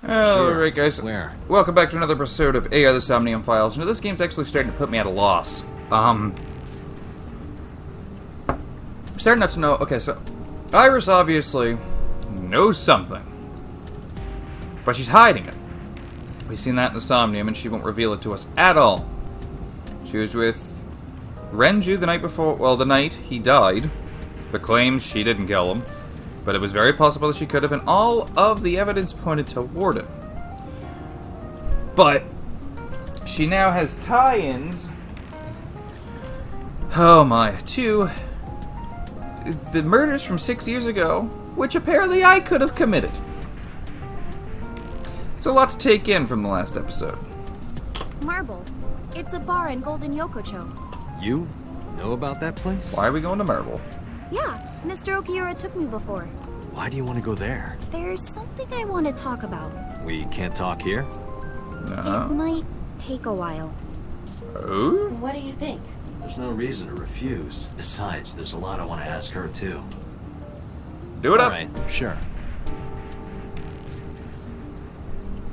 Alright guys, Where? welcome back to another episode of AI the Somnium Files. This game's actually starting to put me at a loss. I'm starting not to know... Okay, so... Iris obviously knows something. But she's hiding it. We've seen that in the Somnium, and she won't reveal it to us at all. She was with Renju the night before... Well, the night he died. But claims she didn't kill him. But it was very possible that she could have, and all of the evidence pointed toward it. But she now has tie-ins, oh my, to the murders from 6 years ago, which apparently I could have committed. It's a lot to take in from the last episode. Marble. It's a bar in Golden Yokocho. You know about that place? Why are we going to Marble? Yeah, Mr. Okiura took me before. Why do you want to go there? There's something I want to talk about. We can't talk here? No. It might take a while. Oh? What do you think? There's no reason to refuse. Besides, there's a lot I want to ask her, too. Do it up. Alright, sure.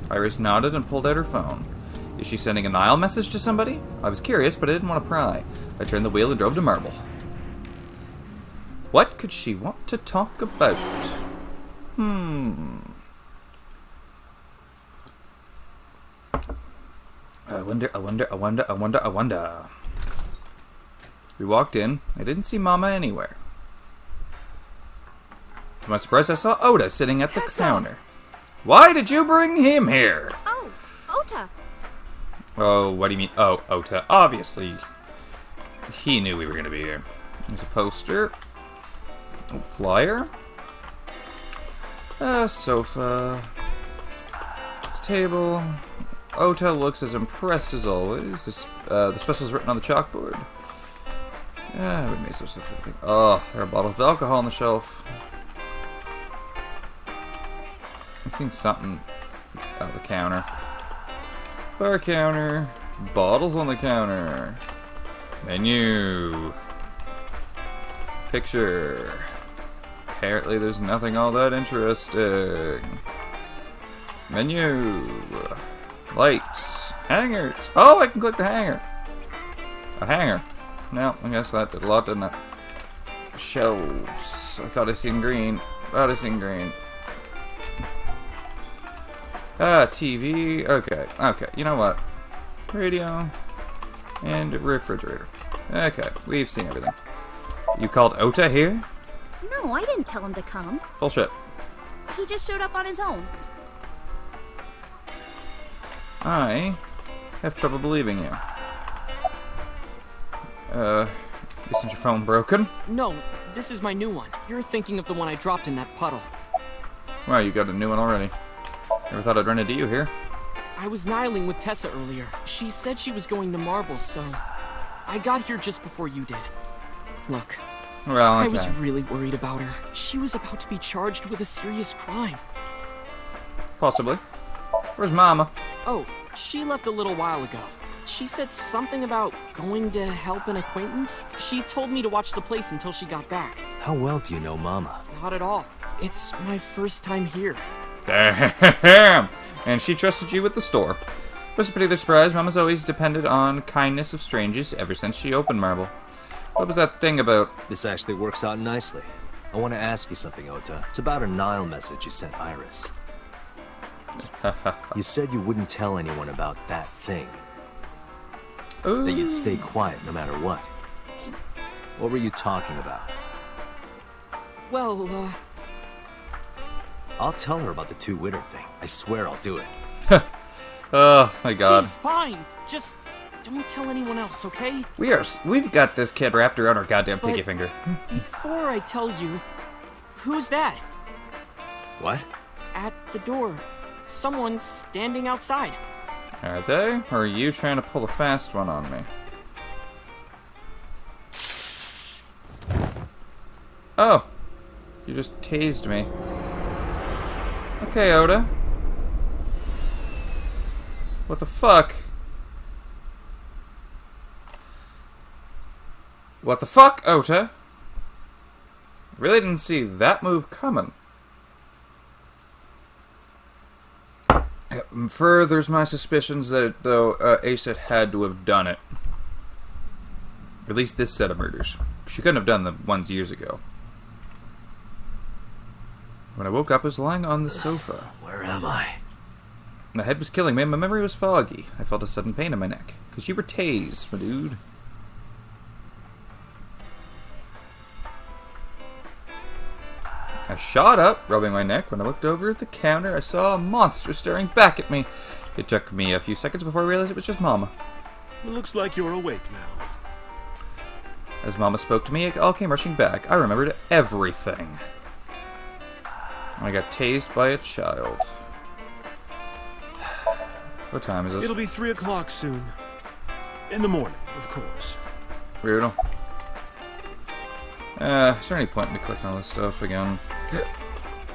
Iris nodded and pulled out her phone. Is she sending a Nile message to somebody? I was curious, but I didn't want to pry. I turned the wheel and drove to Marble. What could she want to talk about? I wonder. We walked in. I didn't see Mama anywhere. To my surprise, I saw Oda sitting at the counter. Why did you bring him here? Oh, Ota. Oh, what do you mean? Oh, Ota. Obviously, he knew we were going to be here. There's a poster. A flyer. A sofa. Table. Ota looks as impressed as always. The special's written on the chalkboard. Yeah, we may so something. Oh, there are bottles of alcohol on the shelf. I've seen something on the counter. Bar counter. Bottles on the counter. Menu. Picture. Apparently there's nothing all that interesting. Menu. Lights. Hangers. Oh, I can click the hanger. A hanger. No, I guess that did a lot, didn't it? Shelves. I thought I seen green. TV. Okay. You know what? Radio. And refrigerator. Okay, we've seen everything. You called Ota here? No, I didn't tell him to come. Bullshit. He just showed up on his own. I have trouble believing you. Isn't your phone broken? No, this is my new one. You're thinking of the one I dropped in that puddle. Wow, you got a new one already. Never thought I'd run into you here. I was nihiling with Tessa earlier. She said she was going to Marble, so I got here just before you did. Look, Well, okay. I was really worried about her. She was about to be charged with a serious crime. Possibly. Where's Mama? Oh, she left a little while ago. She said something about going to help an acquaintance. She told me to watch the place until she got back. How well do you know Mama? Not at all. It's my first time here. Damn! And she trusted you with the store. Was a particular surprise. Mama's always depended on kindness of strangers ever since she opened Marble. What was that thing about? This actually works out nicely. I want to ask you something, Ota. It's about a Nile message you sent Iris. You said you wouldn't tell anyone about that thing. Ooh. That you'd stay quiet no matter what. What were you talking about? Well, I'll tell her about the two-witter thing. I swear I'll do it. Oh my god. geez, fine. Just don't tell anyone else, okay? We've got this kid wrapped around our goddamn pinky But- finger. Before I tell you, who's that? What? At the door. Someone's standing outside. Are they? Or are you trying to pull a fast one on me? Oh. You just tased me. Okay, Oda. What the fuck? What the fuck, Ota? Really didn't see that move coming. furthers my suspicions that, though, Aset had to have done it. At least this set of murders. She couldn't have done the ones years ago. When I woke up, I was lying on the sofa. Where am I? My head was killing me, and my memory was foggy. I felt a sudden pain in my neck. Because you were tased, my dude. I shot up, rubbing my neck. When I looked over at the counter, I saw a monster staring back at me. It took me a few seconds before I realized it was just Mama. It looks like you're awake now. As Mama spoke to me, it all came rushing back. I remembered everything. I got tased by a child. What time is this? It'll be 3 o'clock soon. In the morning, of course. Brutal. Is there any point in me clicking all this stuff again?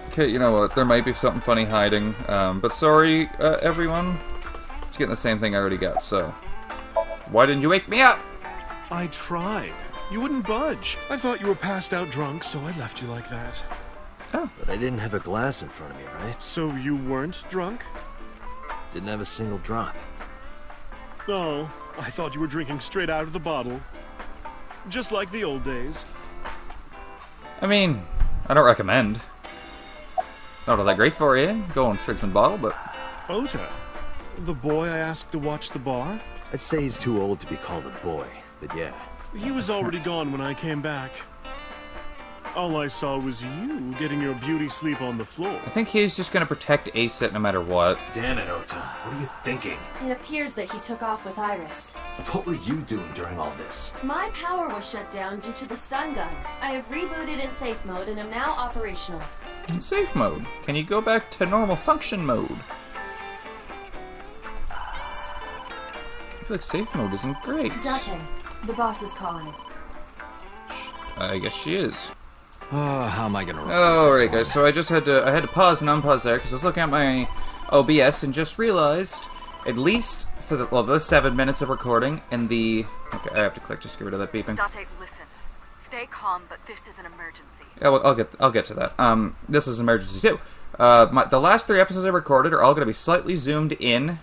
Okay, you know what? There might be something funny hiding. But sorry, everyone. I'm just getting the same thing I already got, so... Why didn't you wake me up? I tried. You wouldn't budge. I thought you were passed out drunk, so I left you like that. Oh. But I didn't have a glass in front of me, right? So you weren't drunk? Didn't have a single drop. No, I thought you were drinking straight out of the bottle. Just like the old days. I mean, I don't recommend. Not all that great for you, going straight from the bottle, but... Ota, the boy I asked to watch the bar? I'd say he's too old to be called a boy, but yeah. He was already gone when I came back. All I saw was you getting your beauty sleep on the floor. I think he's just gonna protect Aset no matter what. Damn it, Ota. What are you thinking? It appears that he took off with Iris. What were you doing during all this? My power was shut down due to the stun gun. I have rebooted in safe mode and am now operational. In safe mode. Can you go back to normal function mode? I feel like safe mode isn't great. Date, the boss is calling. I guess she is. How am I gonna Oh, alright guys, so I had to pause and unpause there because I was looking at my OBS and just realized, at least for the 7 minutes of recording and the... Okay, I have to click just to get rid of that beeping. Date, listen. Stay calm, but this is an emergency. Yeah, well, I'll get to that. This is an emergency too. The last 3 episodes I recorded are all going to be slightly zoomed in.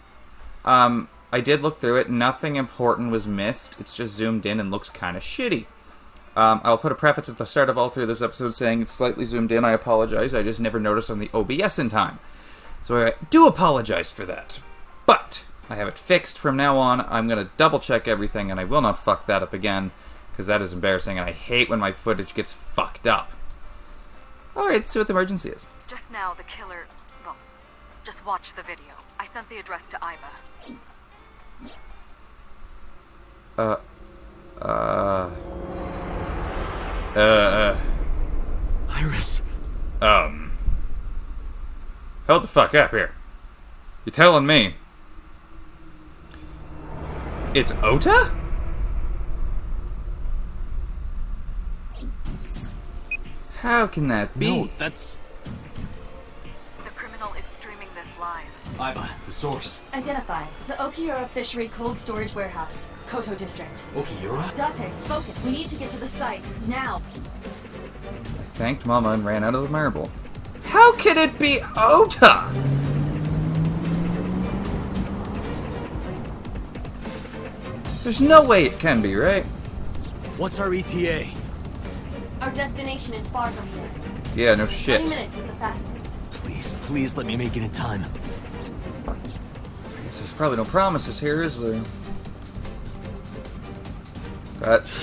I did look through it. Nothing important was missed. It's just zoomed in and looks kind of shitty. I'll put a preface at the start of all 3 of this episodes saying it's slightly zoomed in. I apologize. I just never noticed on the OBS in time. So I do apologize for that. But I have it fixed from now on. I'm going to double check everything and I will not fuck that up again because that is embarrassing and I hate when my footage gets fucked up. Alright, let's see what the emergency is. Just now, the killer... Well, just watch the video. I sent the address to Iva. Iris. Hold the fuck up here. You're telling me it's Ota? How can that be? No, that's... The criminal is streaming this live. Iva, the source. Identified. The Okiura Fishery Cold Storage Warehouse, Koto District. Okiura? Date, focus. We need to get to the site, now. I thanked Mama and ran out of the marble. How can it be Ota? There's no way it can be, right? What's our ETA? Our destination is far from here. Yeah, no shit. 20 minutes at the fastest. Please, please let me make it in time. I guess there's probably no promises here, is there? That's...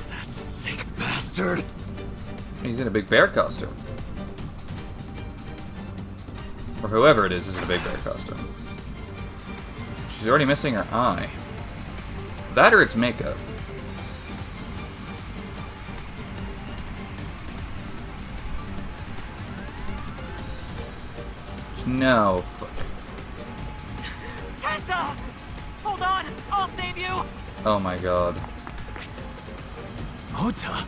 That sick bastard. He's in a big bear costume. Or whoever it is in a big bear costume. She's already missing her eye. That or it's makeup. No. Tessa! Hold on! I'll save you! Oh my god. Ota.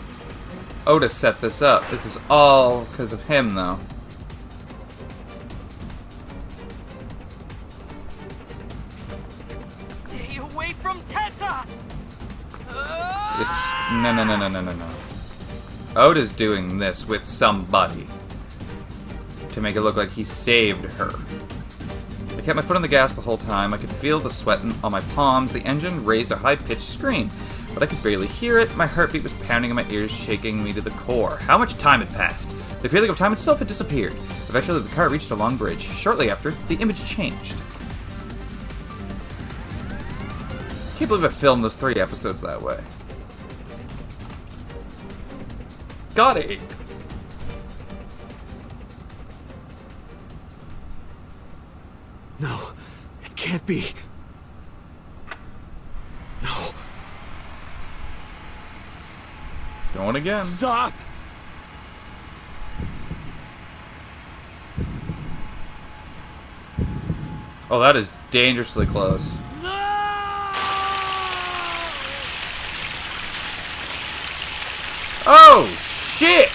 Otis set this up. This is all because of him, though. Stay away from Tessa! It's... No. Otis doing this with somebody to make it look like he saved her. I kept my foot on the gas the whole time. I could feel the sweat on my palms. The engine raised a high-pitched scream, but I could barely hear it. My heartbeat was pounding in my ears, shaking me to the core. How much time had passed? The feeling of time itself had disappeared. Eventually, the car reached a long bridge. Shortly after, the image changed. I can't believe I filmed those 3 episodes that way. Got it! No, it can't be. No. Going again. Stop! Oh, that is dangerously close. Oh, shit!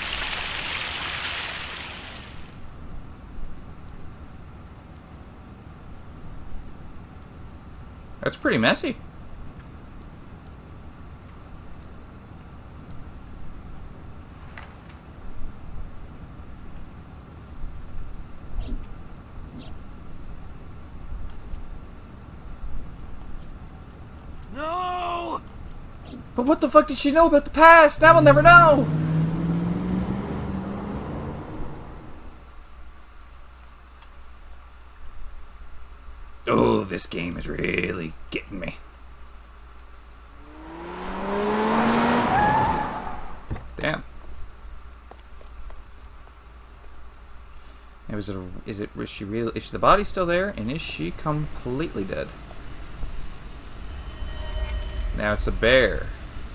That's pretty messy. No! But what the fuck did she know about the past? Now we'll never know! Oh, this game is really getting me. Damn. Now, is the body still there? And is she completely dead? Now it's a bear.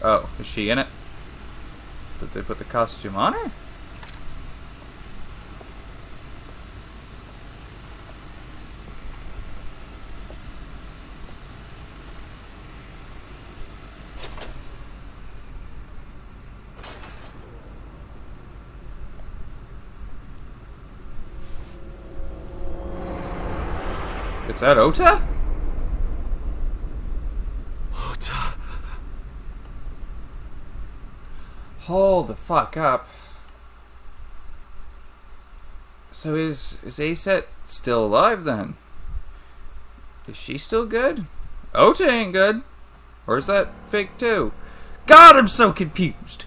Oh, is she in it? Did they put the costume on her? Is that Ota? Ota. Hold the fuck up. So is Aset still alive then? Is she still good? Ota ain't good. Or is that fake too? God, I'm so confused.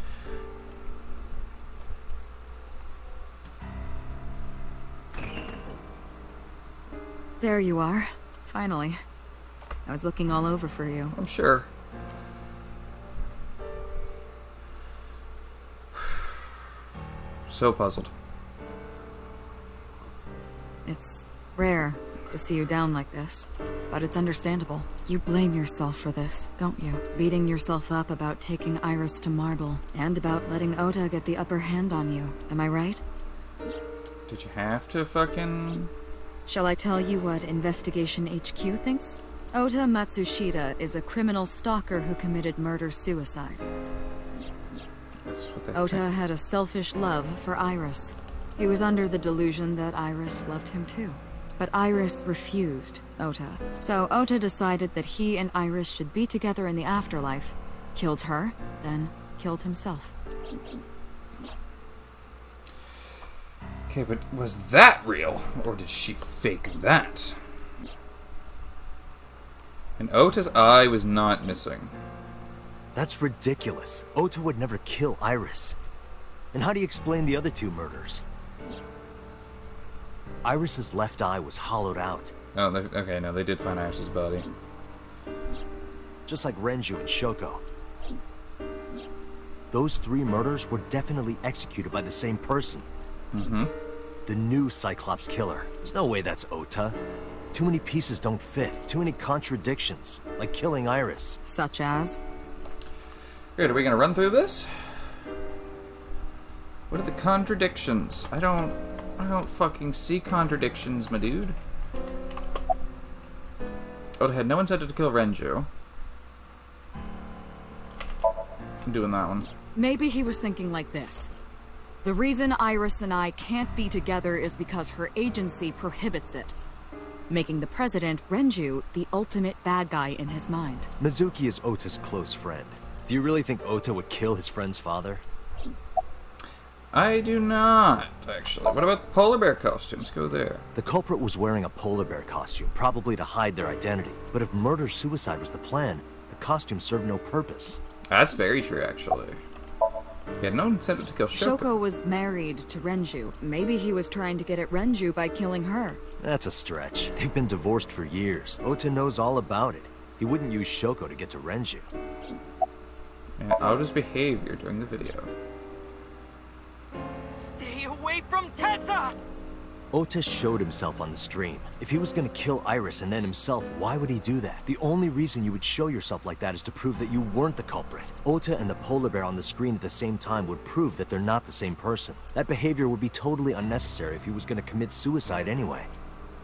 There you are. Finally. I was looking all over for you. I'm sure. So puzzled. It's rare to see you down like this, but it's understandable. You blame yourself for this, don't you? Beating yourself up about taking Iris to Marble, and about letting Ota get the upper hand on you. Am I right? Did you have to fucking... Shall I tell you what Investigation HQ thinks? Ota Matsushita is a criminal stalker who committed murder-suicide. That's what they Ota think. had a selfish love for Iris. He was under the delusion that Iris loved him too. But Iris refused Ota. So Ota decided that he and Iris should be together in the afterlife. Killed her, then killed himself. Okay, but was that real? Or did she fake that? And Ota's eye was not missing. That's ridiculous. Ota would never kill Iris. And how do you explain the other 2 murders? Iris's left eye was hollowed out. Oh, okay, no, they did find Iris's body. Just like Renju and Shoko. Those 3 murders were definitely executed by the same person. Mm-hmm. The new Cyclops killer. There's no way that's Ota. Too many pieces don't fit. Too many contradictions. Like killing Iris. Such as? Good, are we gonna run through this? What are the contradictions? I don't fucking see contradictions, my dude. Ota had no incentive to kill Renju. I'm doing that one. Maybe he was thinking like this. The reason Iris and I can't be together is because her agency prohibits it, making the president, Renju, the ultimate bad guy in his mind. Mizuki is Ota's close friend. Do you really think Ota would kill his friend's father? I do not, actually. What about the polar bear costumes? Go there. The culprit was wearing a polar bear costume, probably to hide their identity. But if murder-suicide was the plan, the costume served no purpose. That's very true, actually. He had no incentive to kill Shoko. Shoko was married to Renju. Maybe he was trying to get at Renju by killing her. That's a stretch. They've been divorced for years. Ota knows all about it. He wouldn't use Shoko to get to Renju. And Ota's behavior during the video. Stay away from Tessa! Ota showed himself on the stream. If he was gonna kill Iris and then himself, why would he do that? The only reason you would show yourself like that is to prove that you weren't the culprit. Ota and the polar bear on the screen at the same time would prove that they're not the same person. That behavior would be totally unnecessary if he was gonna commit suicide anyway.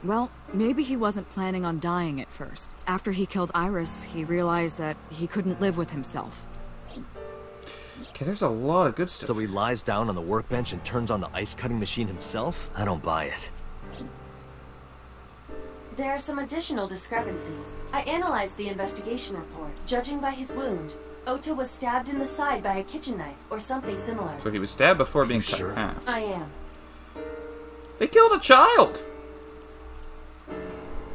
Well, maybe he wasn't planning on dying at first. After he killed Iris, he realized that he couldn't live with himself. Okay, there's a lot of good stuff. So he lies down on the workbench and turns on the ice-cutting machine himself? I don't buy it. There are some additional discrepancies. I analyzed the investigation report. Judging by his wound, Ota was stabbed in the side by a kitchen knife or something similar. So he was stabbed before being cut Sure. in half. I am. They killed a child!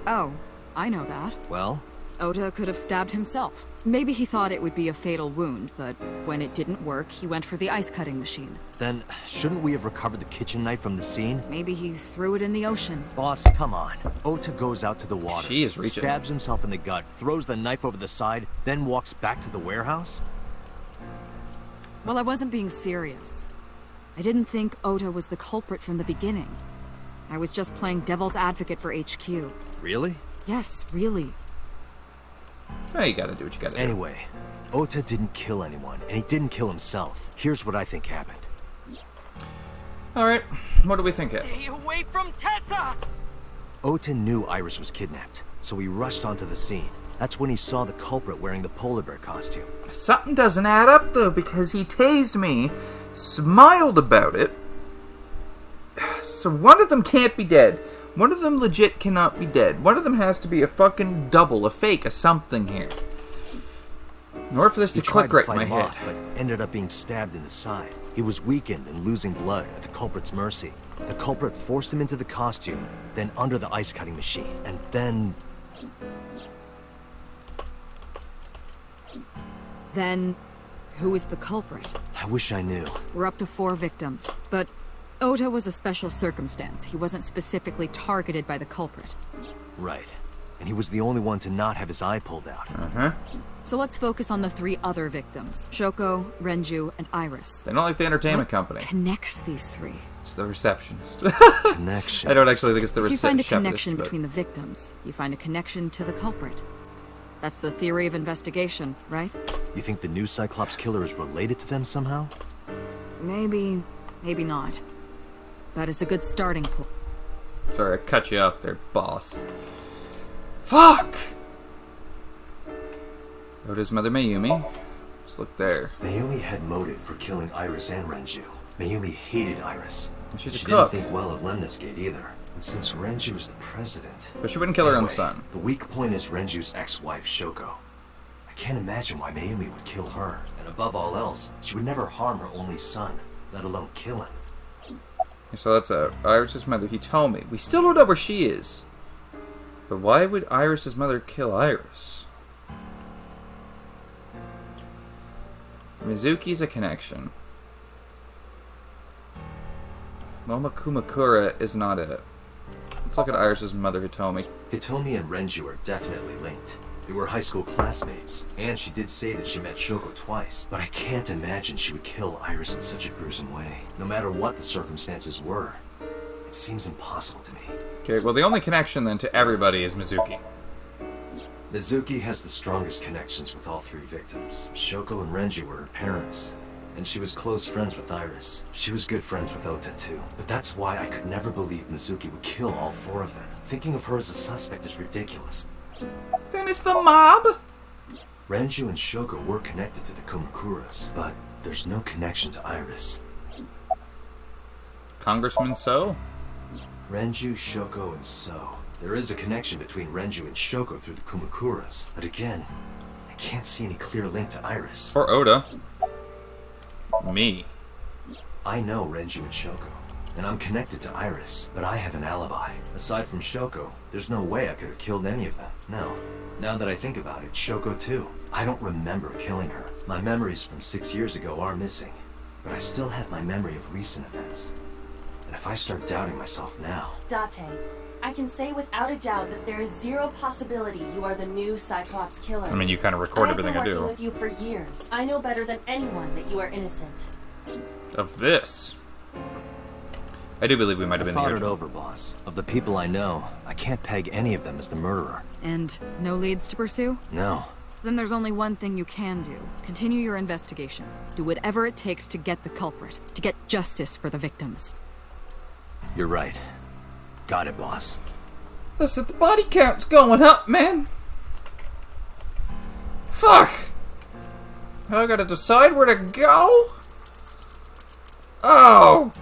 Oh, I know that. Well? Ota could have stabbed himself. Maybe he thought it would be a fatal wound, but when it didn't work, he went for the ice-cutting machine. Then, shouldn't we have recovered the kitchen knife from the scene? Maybe he threw it in the ocean. Boss, come on. Ota goes out to the water, She is reaching. stabs himself in the gut, throws the knife over the side, then walks back to the warehouse? Well, I wasn't being serious. I didn't think Ota was the culprit from the beginning. I was just playing devil's advocate for HQ. Really? Yes, really. Well, you gotta do what you gotta do. Anyway, Ota didn't kill anyone, and he didn't kill himself. Here's what I think happened. Alright, what do we think it? Stay away from Tessa! Ota knew Iris was kidnapped, so he rushed onto the scene. That's when he saw the culprit wearing the polar bear costume. Something doesn't add up, though, because he tased me, smiled about it. So one of them can't be dead. One of them legit cannot be dead. One of them has to be a fucking double, a fake, a something here. In order for this to click right in my head. But ended up being stabbed in the side. He was weakened and losing blood at the culprit's mercy. The culprit forced him into the costume, then under the ice-cutting machine, and then... Then, who is the culprit? I wish I knew. We're up to 4 victims, but Ota was a special circumstance. He wasn't specifically targeted by the culprit. Right. And he was the only one to not have his eye pulled out. Uh-huh. So let's focus on the 3 other victims. Shoko, Renju, and Iris. They don't like the entertainment What company. connects these 3? It's the receptionist. Connection. I don't actually think it's the If you receptionist. find a connection but- between the victims, you find a connection to the culprit. That's the theory of investigation, right? You think the new Cyclops killer is related to them somehow? Maybe, maybe not. But it's a good starting point. Sorry, I cut you off there, boss. Fuck! Ota's mother, Mayumi. Just look there. Mayumi had motive for killing Iris and Renju. Mayumi hated Iris. She's a She cook. didn't think well of Lemniscate either. And since Renju is the president... But she wouldn't kill her own Anyway, son. The weak point is Renju's ex-wife, Shoko. I can't imagine why Mayumi would kill her. And above all else, she would never harm her only son, let alone kill him. So that's Iris' mother. He told me. We still don't know where she is. But why would Iris' mother kill Iris? Mizuki's a connection. Moma Kumakura is not it. Let's look at Iris' mother, Hitomi. Hitomi and Renju are definitely linked. They were high school classmates, and she did say that she met Shoko twice, but I can't imagine she would kill Iris in such a gruesome way. No matter what the circumstances were, it seems impossible to me. Okay, well the only connection then to everybody is Mizuki. Mizuki has the strongest connections with all 3 victims. Shoko and Renju were her parents, and she was close friends with Iris. She was good friends with Ota too. But that's why I could never believe Mizuki would kill all 4 of them. Thinking of her as a suspect is ridiculous. Then it's the mob! Renju and Shoko were connected to the Kumakuras, but there's no connection to Iris. Congressman So? Renju, Shoko, and So. There is a connection between Renju and Shoko through the Kumakuras, but again, I can't see any clear link to Iris. Or Oda. Me. I know Renju and Shoko, and I'm connected to Iris, but I have an alibi. Aside from Shoko, there's no way I could have killed any of them. No. Now that I think about it, Shoko too. I don't remember killing her. My memories from 6 years ago are missing, but I still have my memory of recent events. And if I start doubting myself now... Date, I can say without a doubt that there is zero possibility you are the new Cyclops killer. I mean, you kind of record everything I do. I've been working with you for years. I know better than anyone that you are innocent. Of this. I do believe we might have been the I thought it original. over, boss. Of the people I know, I can't peg any of them as the murderer. And no leads to pursue? No. Then there's only one thing you can do. Continue your investigation. Do whatever it takes to get the culprit, to get justice for the victims. You're right. Got it, boss. Listen, the body count's going up, man. Fuck! I gotta decide where to go? Oh!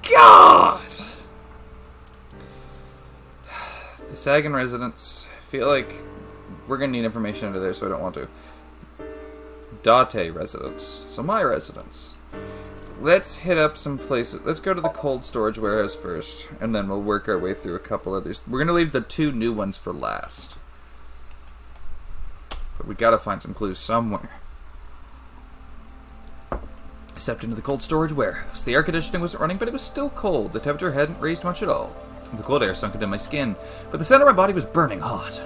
God! The Sagan residence. I feel like we're gonna need information under there, so I don't want to. Date residence. So my residence. Let's hit up some places. Let's go to the cold storage warehouse first, and then we'll work our way through a couple others. We're gonna leave the 2 new ones for last. But we gotta find some clues somewhere. I stepped into the cold storage warehouse. The air conditioning wasn't running, but it was still cold. The temperature hadn't raised much at all. The cold air sunk into my skin, but the center of my body was burning hot.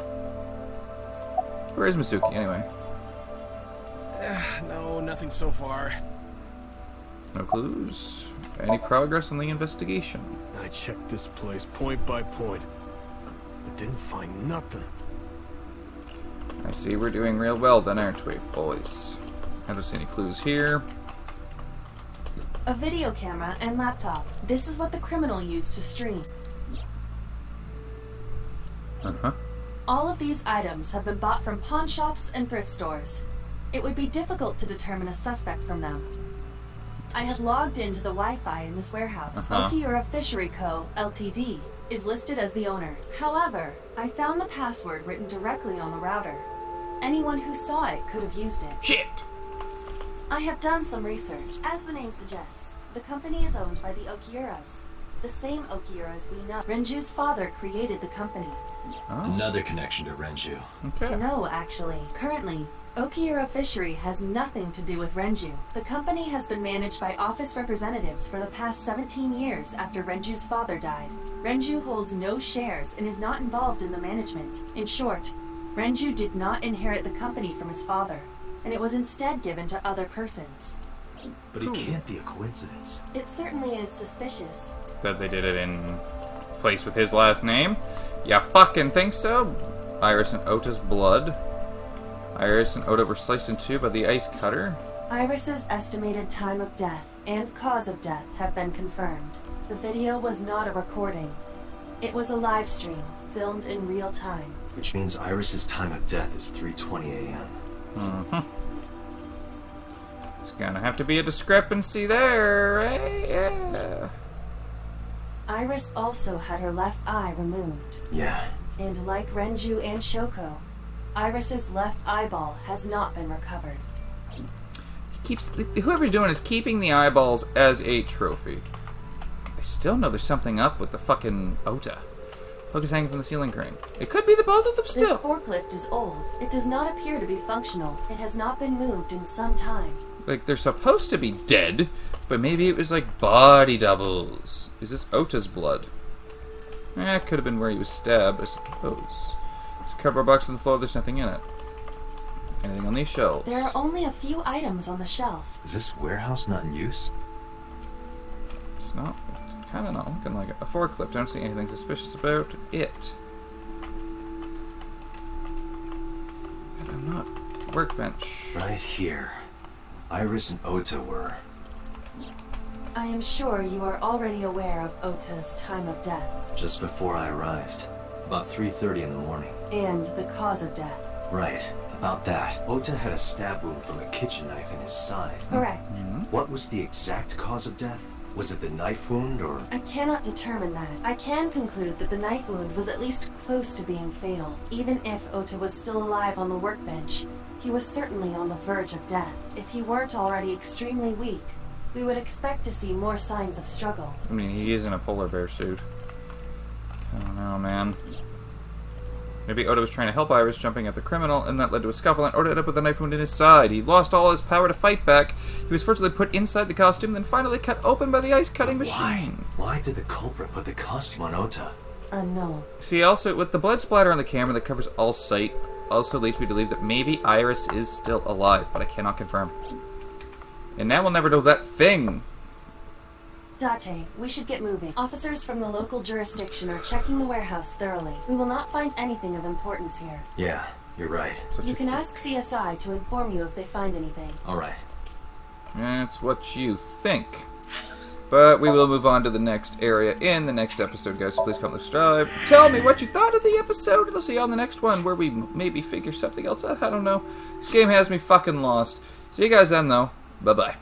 Where is Masuki, anyway? No, nothing so far. No clues? Any progress on the investigation? I checked this place point by point, but didn't find nothing. I see we're doing real well then, aren't we, boys? I don't see any clues here. A video camera and laptop. This is what the criminal used to stream. Uh-huh. All of these items have been bought from pawn shops and thrift stores. It would be difficult to determine a suspect from them. I have logged into the Wi-Fi in this warehouse. Okiura Fishery Co., Ltd. is listed as the owner. However, I found the password written directly on the router. Anyone who saw it could have used it. Shit! I have done some research. As the name suggests, the company is owned by the Okiuras. The same Okiuras we know. Renju's father created the company. Oh. Another connection to Renju. Okay. No, actually. Currently, Okiura Fishery has nothing to do with Renju. The company has been managed by office representatives for the past 17 years after Renju's father died. Renju holds no shares and is not involved in the management. In short, Renju did not inherit the company from his father, and it was instead given to other persons. But it can't be a coincidence. It certainly is suspicious. That they did it in place with his last name? Ya fucking think so? Iris and Ota's blood. Iris and Ota were sliced in 2 by the ice cutter. Iris's estimated time of death and cause of death have been confirmed. The video was not a recording. It was a live stream, filmed in real time. Which means Iris's time of death is 3:20 a.m. Mm-hmm. There's gonna have to be a discrepancy there, eh? Yeah. Iris also had her left eye removed. Yeah. And like Renju and Shoko, Iris's left eyeball has not been recovered. Whoever's doing is keeping the eyeballs as a trophy. I still know there's something up with the fucking Ota. Hook is hanging from the ceiling crane. It could be the both of them still. This forklift is old. It does not appear to be functional. It has not been moved in some time. Like, they're supposed to be dead, but maybe it was like body doubles. Is this Ota's blood? It could have been where he was stabbed, I suppose. There's a cardboard box on the floor, there's nothing in it. Anything on these shelves? There are only a few items on the shelf. Is this warehouse not in use? It's not, kind of not looking like it. A forklift, I don't see anything suspicious about it. And I'm not workbench. Right here. Iris and Ota were... I am sure you are already aware of Ota's time of death. just before I arrived. About 3:30 in the morning. And the cause of death. Right. About that. Ota had a stab wound from a kitchen knife in his side. Correct. What was the exact cause of death? Was it the knife wound, or...? I cannot determine that. I can conclude that the knife wound was at least close to being fatal. Even if Ota was still alive on the workbench, he was certainly on the verge of death. If he weren't already extremely weak, We would expect to see more signs of struggle. I mean, he is in a polar bear suit. I don't know, man. Maybe Ota was trying to help Iris, jumping at the criminal, and that led to a scuffle, and Ota ended up with a knife wound in his side. He lost all his power to fight back. He was fortunately put inside the costume, then finally cut open by the ice-cutting machine. Why did the culprit put the costume on Ota? Unknown. See, also, with the blood splatter on the camera that covers all sight, also leads me to believe that maybe Iris is still alive, but I cannot confirm. And now we'll never know that thing. Date, we should get moving. Officers from the local jurisdiction are checking the warehouse thoroughly. We will not find anything of importance here. Yeah, you're right. You can ask CSI to inform you if they find anything. Alright. That's what you think. But we will move on to the next area in the next episode, guys. So please comment, subscribe. Tell me what you thought of the episode. And I'll see you on the next one where we maybe figure something else out. I don't know. This game has me fucking lost. See you guys then, though. Bye-bye.